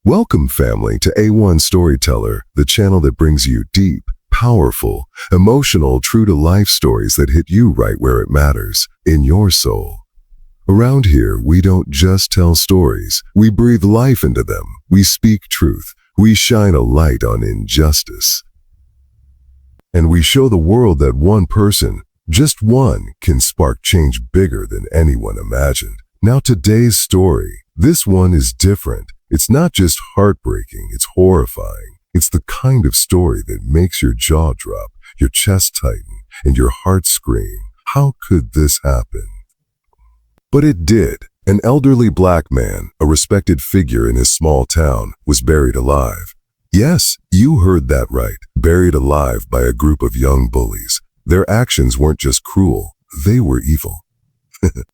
Welcome, family, to A1 Storyteller, the channel that brings you deep, powerful, emotional, true-to-life stories that hit you right where it matters, in your soul. Around here, we don't just tell stories. We breathe life into them. We speak truth. We shine a light on injustice. And we show the world that one person, just one, can spark change bigger than anyone imagined. Now today's story, this one is different. It's not just heartbreaking, it's horrifying. It's the kind of story that makes your jaw drop, your chest tighten, and your heart scream, how could this happen? But it did. An elderly black man, a respected figure in his small town, was buried alive. Yes, you heard that right, buried alive by a group of young bullies. Their actions weren't just cruel, they were evil.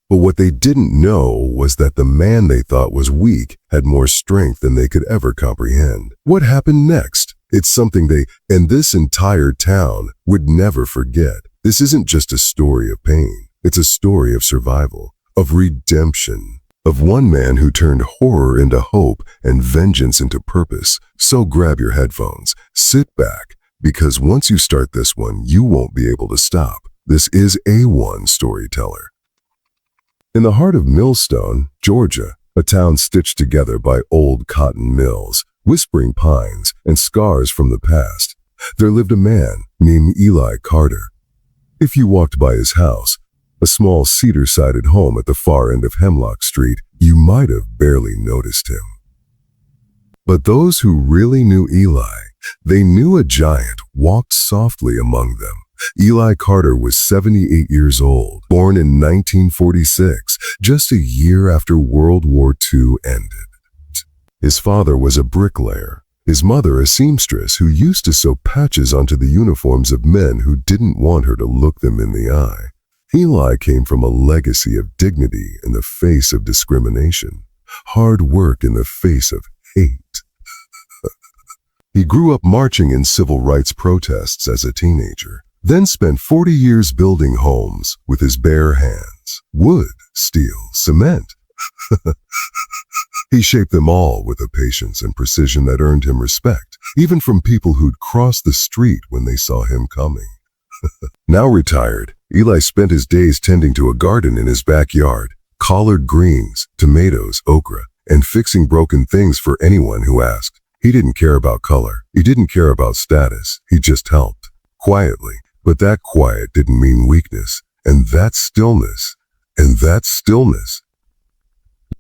But what they didn't know was that the man they thought was weak had more strength than they could ever comprehend. What happened next? It's something they, and this entire town, would never forget. This isn't just a story of pain. It's a story of survival, of redemption, of one man who turned horror into hope and vengeance into purpose. So grab your headphones, sit back, because once you start this one, you won't be able to stop. This is A1 Storyteller. In the heart of Millstone, Georgia, a town stitched together by old cotton mills, whispering pines, and scars from the past, there lived a man named Eli Carter. If you walked by his house, a small cedar-sided home at the far end of Hemlock Street, you might have barely noticed him. But those who really knew Eli, they knew a giant walked softly among them. Eli Carter was 78 years old, born in 1946, just a year after World War II ended. His father was a bricklayer, his mother a seamstress who used to sew patches onto the uniforms of men who didn't want her to look them in the eye. Eli came from a legacy of dignity in the face of discrimination, hard work in the face of hate. He grew up marching in civil rights protests as a teenager, then spent 40 years building homes with his bare hands. Wood, steel, cement. He shaped them all with a patience and precision that earned him respect, even from people who'd cross the street when they saw him coming. Now retired, Eli spent his days tending to a garden in his backyard, collard greens, tomatoes, okra, and fixing broken things for anyone who asked. He didn't care about color. He didn't care about status. He just helped. Quietly. But that quiet didn't mean weakness. And that stillness.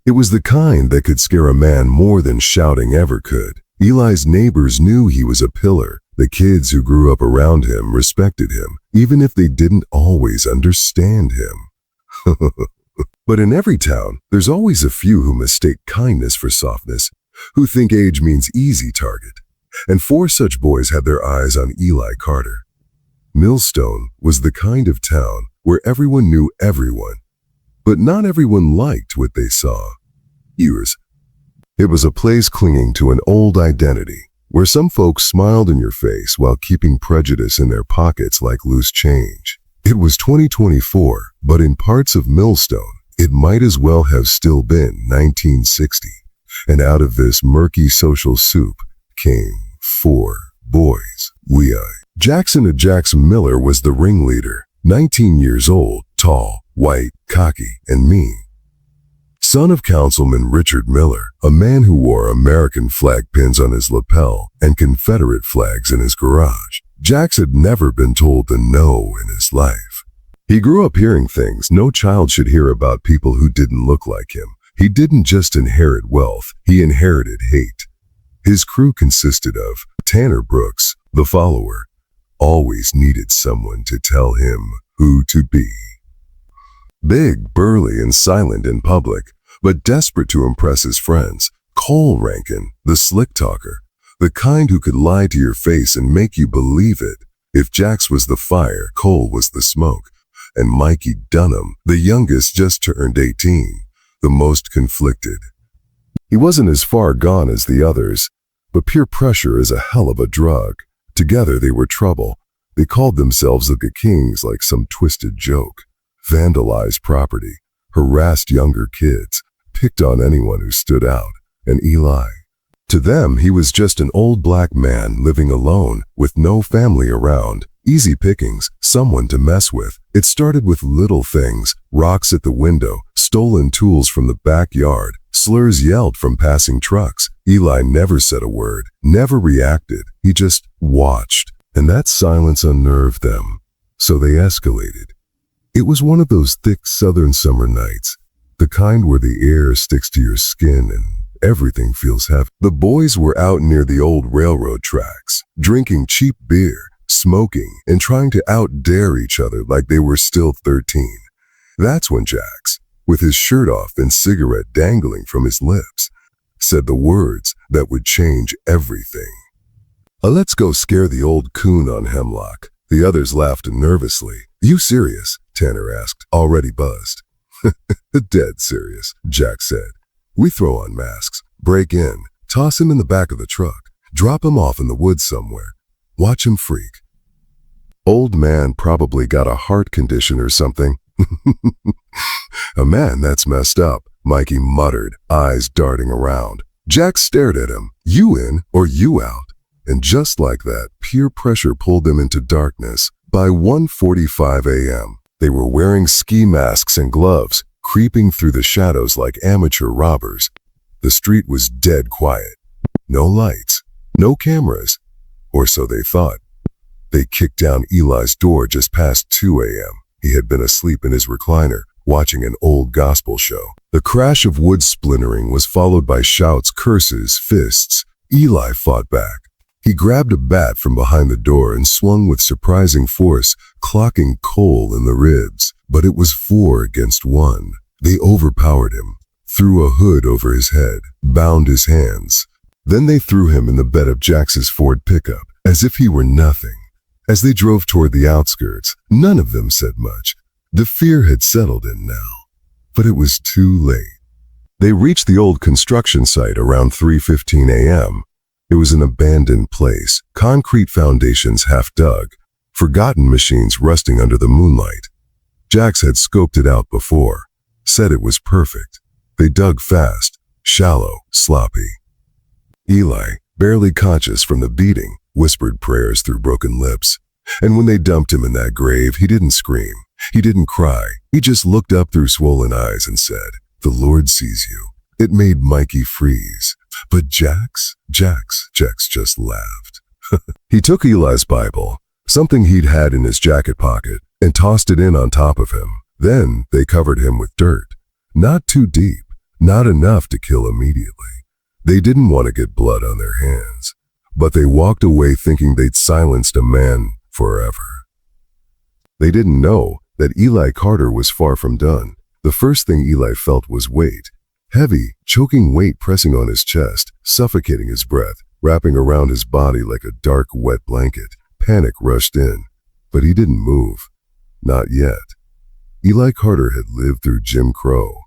It was the kind that could scare a man more than shouting ever could. Eli's neighbors knew he was a pillar. The kids who grew up around him respected him, even if they didn't always understand him. But in every town, there's always a few who mistake kindness for softness, who think age means easy target. And 4 such boys had their eyes on Eli Carter. Millstone was the kind of town where everyone knew everyone, but not everyone liked what they saw. It was a place clinging to an old identity, where some folks smiled in your face while keeping prejudice in their pockets like loose change. It was 2024, but in parts of Millstone, it might as well have still been 1960. And out of this murky social soup came 4 boys. Jackson Miller was the ringleader, 19 years old, tall, white, cocky, and mean. Son of Councilman Richard Miller, a man who wore American flag pins on his lapel and Confederate flags in his garage. Jax had never been told the no in his life. He grew up hearing things no child should hear about people who didn't look like him. He didn't just inherit wealth, he inherited hate. His crew consisted of Tanner Brooks, the follower, always needed someone to tell him who to be. Big, burly, and silent in public, but desperate to impress his friends. Cole Rankin, the slick talker, the kind who could lie to your face and make you believe it. If Jax was the fire, Cole was the smoke. And Mikey Dunham, the youngest, just turned 18, the most conflicted. He wasn't as far gone as the others, but peer pressure is a hell of a drug. Together they were trouble. They called themselves the Kings like some twisted joke. Vandalized property, harassed younger kids, picked on anyone who stood out, and Eli, To them, he was just an old black man living alone with no family around. Easy pickings, someone to mess with. It started with little things, rocks at the window, stolen tools from the backyard, slurs yelled from passing trucks. Eli never said a word, never reacted. He just watched, and that silence unnerved them. So they escalated. It was one of those thick southern summer nights, the kind where the air sticks to your skin and everything feels heavy. The boys were out near the old railroad tracks, drinking cheap beer, smoking, and trying to out-dare each other like they were still 13. That's when Jax, with his shirt off and cigarette dangling from his lips, said the words that would change everything. Let's go scare the old coon on Hemlock." The others laughed nervously. "You serious?" Tanner asked, already buzzed. "Dead serious," Jack said. "We throw on masks, break in, toss him in the back of the truck, drop him off in the woods somewhere. Watch him freak. Old man probably got a heart condition or something." Man, that's messed up," Mikey muttered, eyes darting around. Jack stared at him. "You in or you out?" And just like that, peer pressure pulled them into darkness. By 1:45 a.m., they were wearing ski masks and gloves, creeping through the shadows like amateur robbers. The street was dead quiet. No lights, no cameras, or so they thought. They kicked down Eli's door just past 2 a.m. He had been asleep in his recliner, watching an old gospel show. The crash of wood splintering was followed by shouts, curses, fists. Eli fought back. He grabbed a bat from behind the door and swung with surprising force, clocking Cole in the ribs. But it was 4 against 1. They overpowered him, threw a hood over his head, bound his hands. Then they threw him in the bed of Jax's Ford pickup, as if he were nothing. As they drove toward the outskirts, none of them said much. The fear had settled in now, but it was too late. They reached the old construction site around 3:15 a.m. It was an abandoned place, concrete foundations half dug, forgotten machines rusting under the moonlight. Jax had scoped it out before, said it was perfect. They dug fast, shallow, sloppy. Eli, barely conscious from the beating, whispered prayers through broken lips. And when they dumped him in that grave, he didn't scream. He didn't cry. He just looked up through swollen eyes and said, "The Lord sees you." It made Mikey freeze. But Jax just laughed. He took Eli's Bible, something he'd had in his jacket pocket, and tossed it in on top of him. Then they covered him with dirt. Not too deep, not enough to kill immediately. They didn't want to get blood on their hands, but they walked away thinking they'd silenced a man forever. They didn't know that Eli Carter was far from done. The first thing Eli felt was weight. Heavy, choking weight pressing on his chest, suffocating his breath, wrapping around his body like a dark, wet blanket. Panic rushed in, but he didn't move. Not yet. Eli Carter had lived through Jim Crow,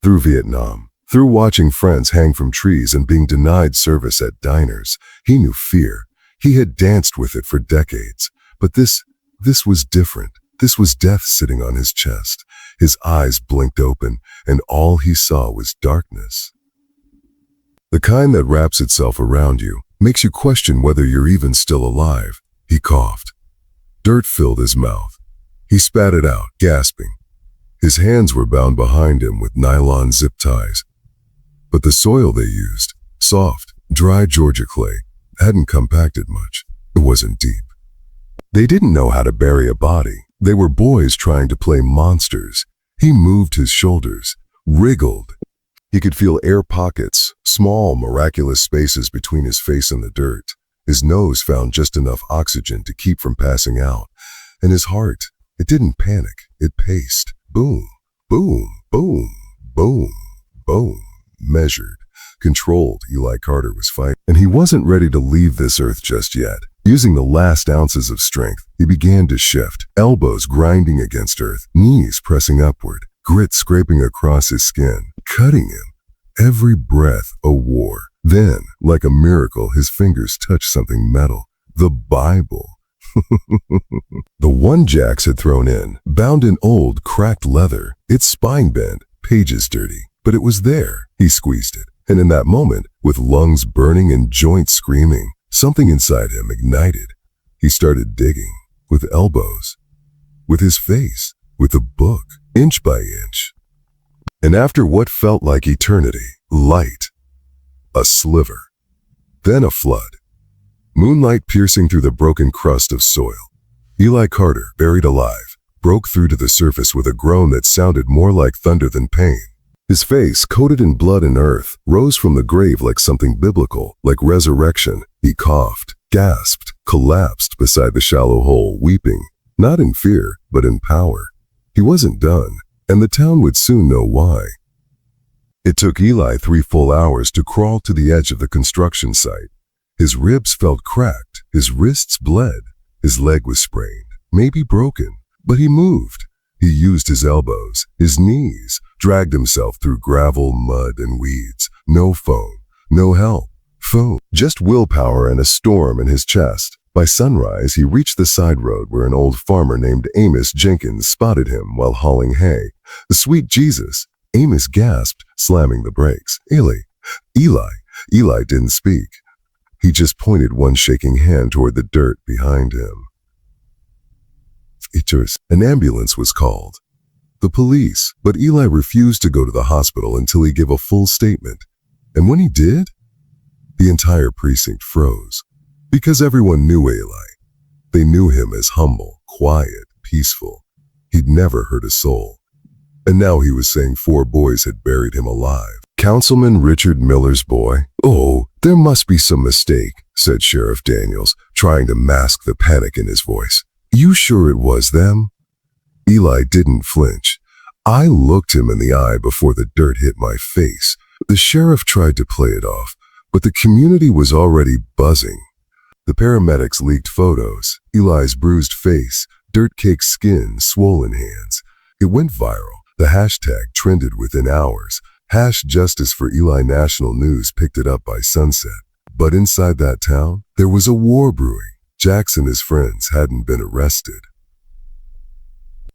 through Vietnam, through watching friends hang from trees and being denied service at diners. He knew fear. He had danced with it for decades. But this was different. This was death sitting on his chest. His eyes blinked open, and all he saw was darkness. The kind that wraps itself around you, makes you question whether you're even still alive. He coughed. Dirt filled his mouth. He spat it out, gasping. His hands were bound behind him with nylon zip ties. But the soil they used, soft, dry Georgia clay, hadn't compacted much. It wasn't deep. They didn't know how to bury a body. They were boys trying to play monsters. He moved his shoulders, wriggled. He could feel air pockets, small, miraculous spaces between his face and the dirt. His nose found just enough oxygen to keep from passing out. And his heart, it didn't panic. It paced. Boom, boom, boom, boom, boom. Measured, controlled. Eli Carter was fighting. And he wasn't ready to leave this earth just yet. Using the last ounces of strength, he began to shift, elbows grinding against earth, knees pressing upward, grit scraping across his skin, cutting him. Every breath a war. Then, like a miracle, his fingers touched something metal. The Bible. The one Jax had thrown in, bound in old, cracked leather, its spine bent, pages dirty. But it was there. He squeezed it. And in that moment, with lungs burning and joints screaming, something inside him ignited. He started digging, with elbows, with his face, with the book, inch by inch. And after what felt like eternity, light. A sliver. Then a flood. Moonlight piercing through the broken crust of soil. Eli Carter, buried alive, broke through to the surface with a groan that sounded more like thunder than pain. His face, coated in blood and earth, rose from the grave like something biblical, like resurrection. He coughed, gasped, collapsed beside the shallow hole, weeping, not in fear, but in power. He wasn't done, and the town would soon know why. It took Eli 3 full hours to crawl to the edge of the construction site. His ribs felt cracked, his wrists bled, his leg was sprained, maybe broken, but he moved. He used his elbows, his knees, dragged himself through gravel, mud, and weeds. No phone, no help. Just willpower and a storm in his chest. By sunrise, he reached the side road where an old farmer named Amos Jenkins spotted him while hauling hay. Sweet Jesus! Amos gasped, slamming the brakes. Eli didn't speak. He just pointed one shaking hand toward the dirt behind him. An ambulance was called. The police, but Eli refused to go to the hospital until he gave a full statement. And when he did, the entire precinct froze. Because everyone knew Eli. They knew him as humble, quiet, peaceful. He'd never hurt a soul. And now he was saying 4 boys had buried him alive. Councilman Richard Miller's boy? Oh, there must be some mistake, said Sheriff Daniels, trying to mask the panic in his voice. You sure it was them? Eli didn't flinch. I looked him in the eye before the dirt hit my face. The sheriff tried to play it off, but the community was already buzzing. The paramedics leaked photos, Eli's bruised face, dirt-caked skin, swollen hands. It went viral. The hashtag trended within hours. #Justice for Eli National News picked it up by sunset. But inside that town, there was a war brewing. Jax and his friends hadn't been arrested.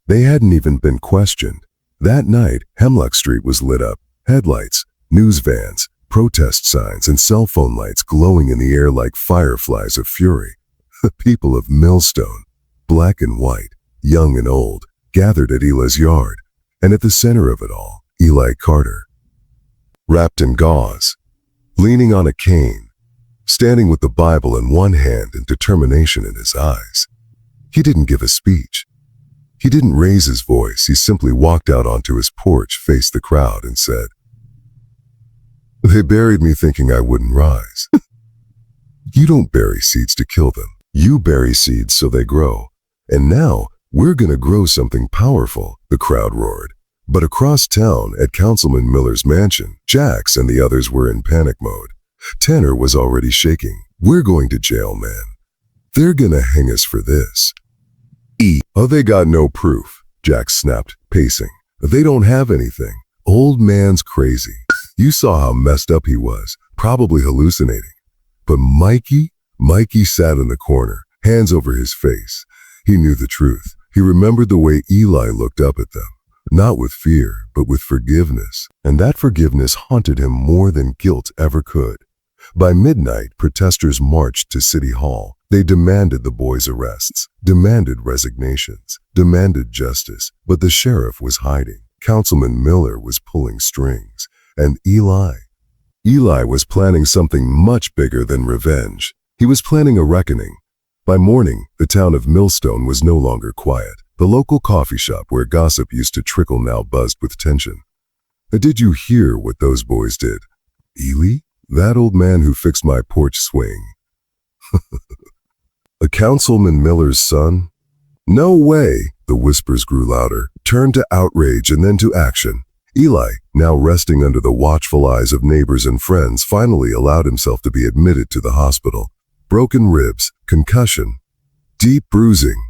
They hadn't even been questioned. That night, Hemlock Street was lit up. Headlights, news vans, protest signs, and cell phone lights glowing in the air like fireflies of fury. The people of Millstone, black and white, young and old, gathered at Eli's yard. And at the center of it all, Eli Carter. Wrapped in gauze, leaning on a cane, standing with the Bible in one hand and determination in his eyes. He didn't give a speech. He didn't raise his voice. He simply walked out onto his porch, faced the crowd, and said, "They buried me thinking I wouldn't rise." You don't bury seeds to kill them. You bury seeds so they grow. And now, we're gonna grow something powerful, the crowd roared. But across town, at Councilman Miller's mansion, Jax and the others were in panic mode. Tanner was already shaking. We're going to jail, man. They're gonna hang us for this. Oh, they got no proof, Jax snapped, pacing. They don't have anything. Old man's crazy. You saw how messed up he was, probably hallucinating. But Mikey sat in the corner, hands over his face. He knew the truth. He remembered the way Eli looked up at them. Not with fear, but with forgiveness. And that forgiveness haunted him more than guilt ever could. By midnight, protesters marched to City Hall. They demanded the boys' arrests, demanded resignations, demanded justice. But the sheriff was hiding. Councilman Miller was pulling strings. And Eli was planning something much bigger than revenge. He was planning a reckoning. By morning, the town of Millstone was no longer quiet. The local coffee shop where gossip used to trickle now buzzed with tension. Did you hear what those boys did? Eli? That old man who fixed my porch swing. A Councilman Miller's son? No way, the whispers grew louder, turned to outrage and then to action. Eli, now resting under the watchful eyes of neighbors and friends, finally allowed himself to be admitted to the hospital. Broken ribs, concussion, deep bruising,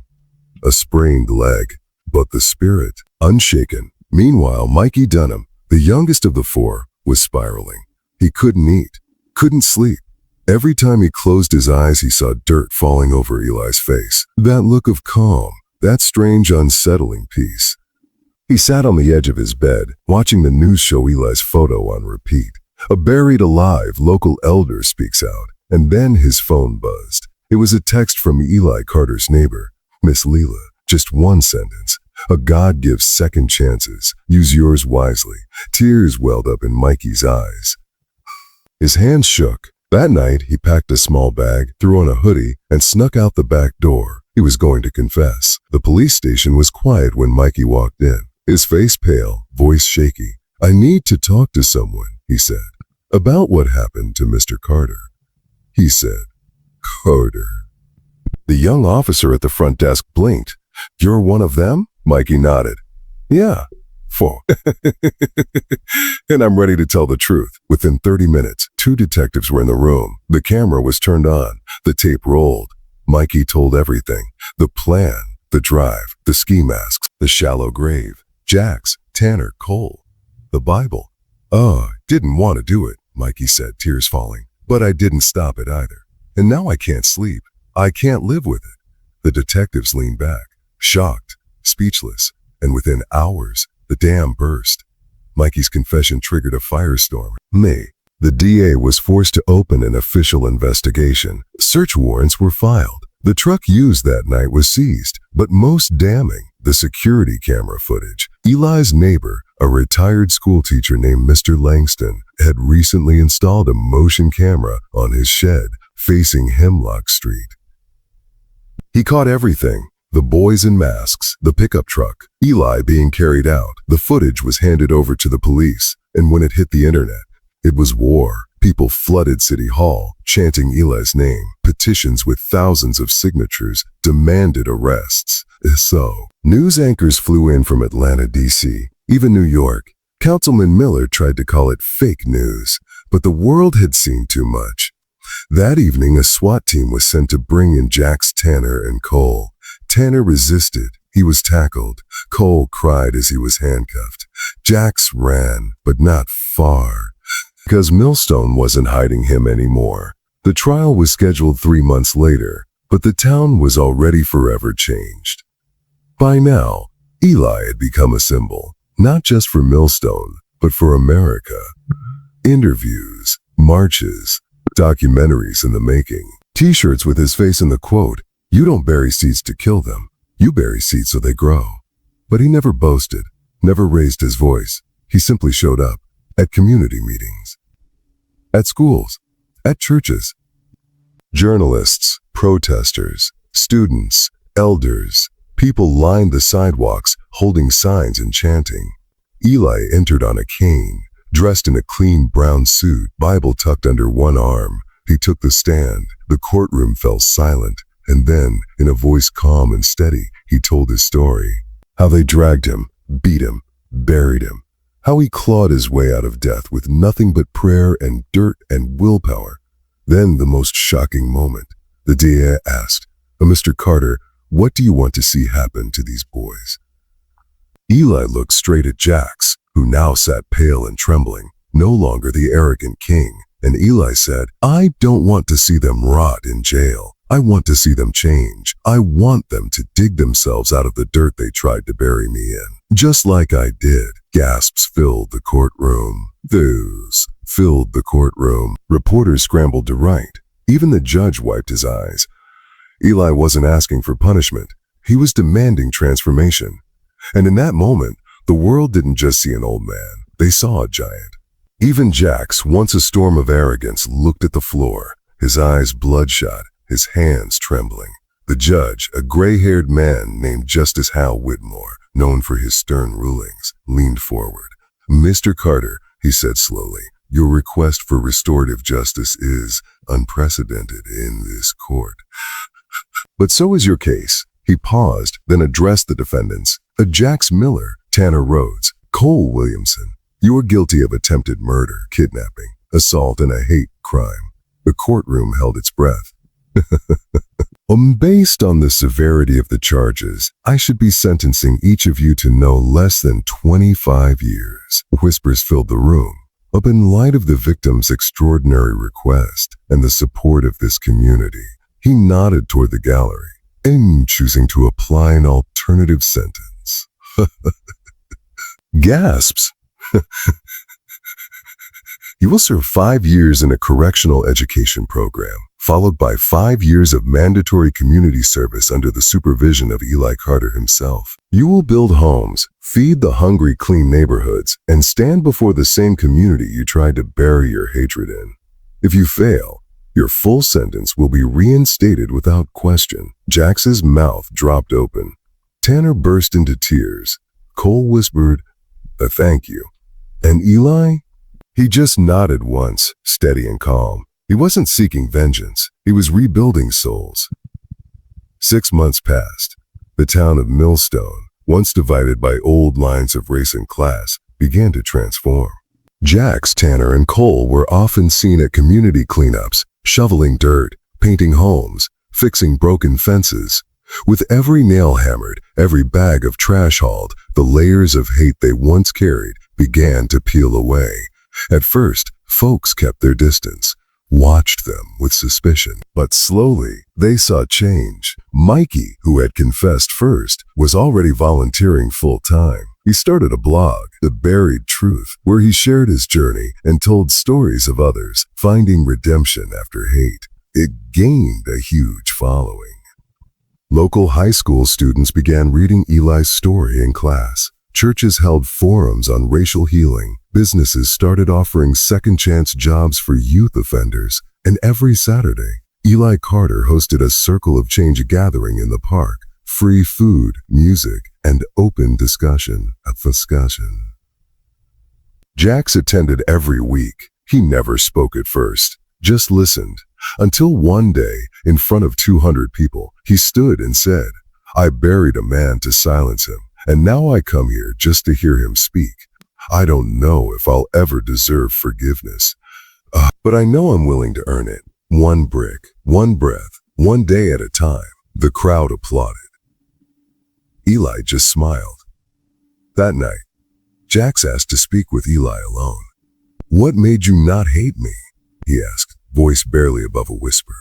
a sprained leg, but the spirit, unshaken. Meanwhile, Mikey Dunham, the youngest of the 4, was spiraling. He couldn't eat, couldn't sleep. Every time he closed his eyes, he saw dirt falling over Eli's face. That look of calm, that strange, unsettling peace. He sat on the edge of his bed, watching the news show Eli's photo on repeat. A buried alive local elder speaks out, and then his phone buzzed. It was a text from Eli Carter's neighbor, Miss Leela. Just one sentence. A God gives second chances. Use yours wisely. Tears welled up in Mikey's eyes. His hands shook. That night, he packed a small bag, threw on a hoodie, and snuck out the back door. He was going to confess. The police station was quiet when Mikey walked in, his face pale, voice shaky. "I need to talk to someone," he said. "About what happened to Mr. Carter." He said, "Carter." The young officer at the front desk blinked. "You're one of them?" Mikey nodded. "Yeah. 4. And I'm ready to tell the truth." Within 30 minutes, 2 detectives were in the room. The camera was turned on. The tape rolled. Mikey told everything. The plan, the drive, the ski masks, the shallow grave, Jax, Tanner, Cole, the Bible. "Oh, didn't want to do it," Mikey said, tears falling. "But I didn't stop it either. And now I can't sleep. I can't live with it." The detectives leaned back, shocked, speechless, and within hours, the dam burst. Mikey's confession triggered a firestorm. May. The DA was forced to open an official investigation. Search warrants were filed. The truck used that night was seized, but most damning, the security camera footage. Eli's neighbor, a retired schoolteacher named Mr. Langston, had recently installed a motion camera on his shed facing Hemlock Street. He caught everything. The boys in masks, the pickup truck, Eli being carried out. The footage was handed over to the police, and when it hit the internet, it was war. People flooded City Hall, chanting Eli's name. Petitions with thousands of signatures demanded arrests. So, news anchors flew in from Atlanta, D.C., even New York. Councilman Miller tried to call it fake news, but the world had seen too much. That evening, a SWAT team was sent to bring in Jax, Tanner, and Cole. Tanner resisted. He was tackled. Cole cried as he was handcuffed. Jax ran, but not far, because Millstone wasn't hiding him anymore. The trial was scheduled 3 months later, but the town was already forever changed. By now, Eli had become a symbol, not just for Millstone, but for America. Interviews, marches, documentaries in the making. T-shirts with his face in the quote, "You don't bury seeds to kill them. You bury seeds so they grow." But he never boasted, never raised his voice. He simply showed up at community meetings, at schools, at churches. Journalists, protesters, students, elders, people lined the sidewalks holding signs and chanting. Eli entered on a cane, dressed in a clean brown suit, Bible tucked under one arm. He took the stand. The courtroom fell silent. And then, in a voice calm and steady, he told his story. How they dragged him, beat him, buried him. How he clawed his way out of death with nothing but prayer and dirt and willpower. Then the most shocking moment. The DA asked, "Mr. Carter, what do you want to see happen to these boys?" Eli looked straight at Jax, who now sat pale and trembling, no longer the arrogant king. And Eli said, "I don't want to see them rot in jail. I want to see them change. I want them to dig themselves out of the dirt they tried to bury me in. Just like I did." Gasps filled the courtroom. Those filled the courtroom. Reporters scrambled to write. Even the judge wiped his eyes. Eli wasn't asking for punishment. He was demanding transformation. And in that moment, the world didn't just see an old man. They saw a giant. Even Jax, once a storm of arrogance, looked at the floor, his eyes bloodshot, his hands trembling. The judge, a gray-haired man named Justice Hal Whitmore, known for his stern rulings, leaned forward. "Mr. Carter," he said slowly, "your request for restorative justice is unprecedented in this court. But so is your case." He paused, then addressed the defendants. Jax Miller, Tanner Rhodes, Cole Williamson. You are guilty of attempted murder, kidnapping, assault, and a hate crime. The courtroom held its breath. Based on the severity of the charges, I should be sentencing each of you to no less than 25 years. Whispers filled the room. But in light of the victim's extraordinary request and the support of this community, he nodded toward the gallery, choosing to apply an alternative sentence. Gasps. You will serve 5 years in a correctional education program, followed by 5 years of mandatory community service under the supervision of Eli Carter himself. You will build homes, feed the hungry, clean neighborhoods, and stand before the same community you tried to bury your hatred in. If you fail, your full sentence will be reinstated without question. Jax's mouth dropped open. Tanner burst into tears. Cole whispered, "A thank you." And Eli? He just nodded once, steady and calm. He wasn't seeking vengeance. He was rebuilding souls. 6 months passed. The town of Millstone, once divided by old lines of race and class, began to transform. Jax, Tanner, and Cole were often seen at community cleanups, shoveling dirt, painting homes, fixing broken fences. With every nail hammered, every bag of trash hauled, the layers of hate they once carried began to peel away. At first, folks kept their distance, watched them with suspicion. But slowly, they saw change. Mikey, who had confessed first, was already volunteering full-time. He started a blog, The Buried Truth, where he shared his journey and told stories of others finding redemption after hate. It gained a huge following. Local high school students began reading Eli's story in class. Churches held forums on racial healing. Businesses started offering second-chance jobs for youth offenders. And every Saturday, Eli Carter hosted a Circle of Change gathering in the park. Free food, music, and open discussion. Jax attended every week. He never spoke at first, just listened. Until one day, in front of 200 people, he stood and said, "I buried a man to silence him, and now I come here just to hear him speak. I don't know if I'll ever deserve forgiveness, but I know I'm willing to earn it. One brick, one breath, one day at a time." The crowd applauded. Eli just smiled. That night, Jax asked to speak with Eli alone. "What made you not hate me?" he asked, voice barely above a whisper.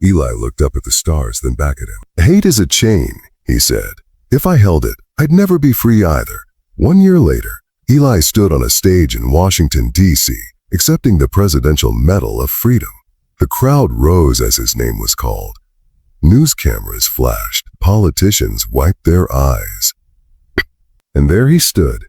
Eli looked up at the stars, then back at him. "Hate is a chain," he said. "If I held it, I'd never be free either." 1 year later, Eli stood on a stage in Washington, D.C., accepting the Presidential Medal of Freedom. The crowd rose as his name was called. News cameras flashed. Politicians wiped their eyes. And there he stood,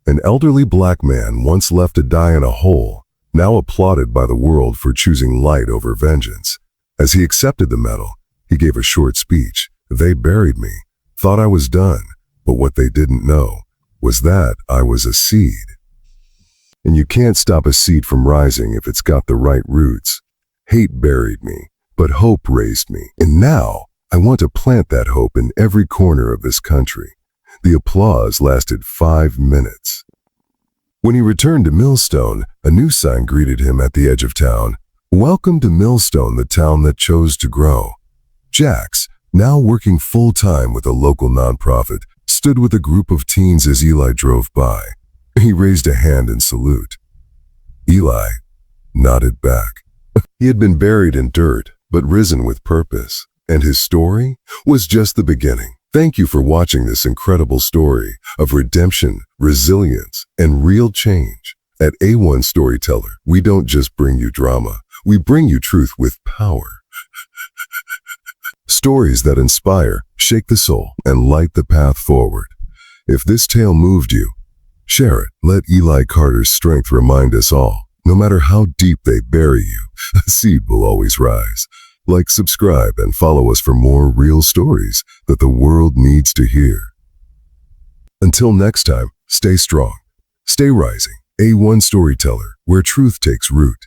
an elderly black man once left to die in a hole, now applauded by the world for choosing light over vengeance. As he accepted the medal, he gave a short speech. "They buried me, thought I was done, but what they didn't know was that I was a seed. And you can't stop a seed from rising if it's got the right roots. Hate buried me, but hope raised me. And now I want to plant that hope in every corner of this country." The applause lasted 5 minutes. When he returned to Millstone, a new sign greeted him at the edge of town. "Welcome to Millstone, the town that chose to grow." Jax, now working full-time with a local nonprofit, stood with a group of teens as Eli drove by. He raised a hand in salute. Eli nodded back. He had been buried in dirt, but risen with purpose, and his story was just the beginning. Thank you for watching this incredible story of redemption, resilience, and real change. At A1 Storyteller, we don't just bring you drama, we bring you truth with power. Stories that inspire, shake the soul, and light the path forward. If this tale moved you, share it. Let Eli Carter's strength remind us all. No matter how deep they bury you, a seed will always rise. Like, subscribe, and follow us for more real stories that the world needs to hear. Until next time, stay strong, stay rising. A1 Storyteller, where truth takes root.